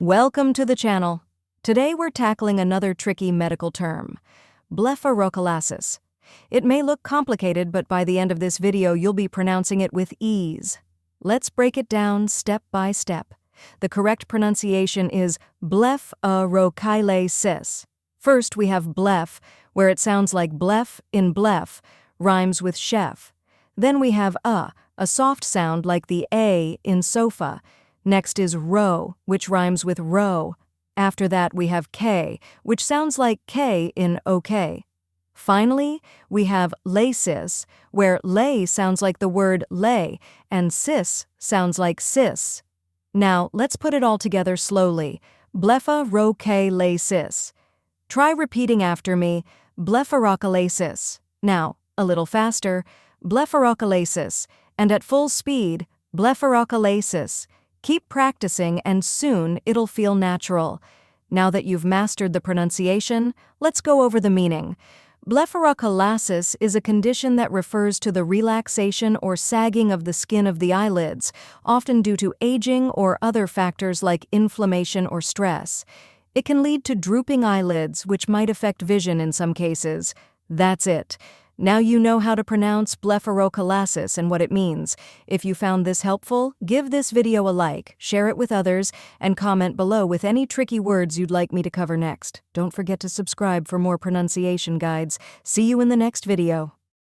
Welcome to the channel. Today we're tackling another tricky medical term, blepharochalasis. It may look complicated, but by the end of this video you'll be pronouncing it with ease. Let's break it down step by step. The correct pronunciation is blepharochalasis. First we have bleph, where it sounds like blef in bleph, rhymes with chef. Then we have a soft sound like the A in sofa. Next is ro, which rhymes with row. After that we have k, which sounds like K in okay. Finally, we have lasis, where lay sounds like the word lay, and sis sounds like sis. Now, let's put it all together slowly. Blepharochalasis. Try repeating after me, blepharochalasis. Now, a little faster, blepharochalasis, and at full speed, blepharochalasis. Keep practicing and soon it'll feel natural. Now that you've mastered the pronunciation, let's go over the meaning. Blepharochalasis is a condition that refers to the relaxation or sagging of the skin of the eyelids, often due to aging or other factors like inflammation or stress. It can lead to drooping eyelids, which might affect vision in some cases. That's it. Now you know how to pronounce blepharochalasis and what it means. If you found this helpful, give this video a like, share it with others, and comment below with any tricky words you'd like me to cover next. Don't forget to subscribe for more pronunciation guides. See you in the next video.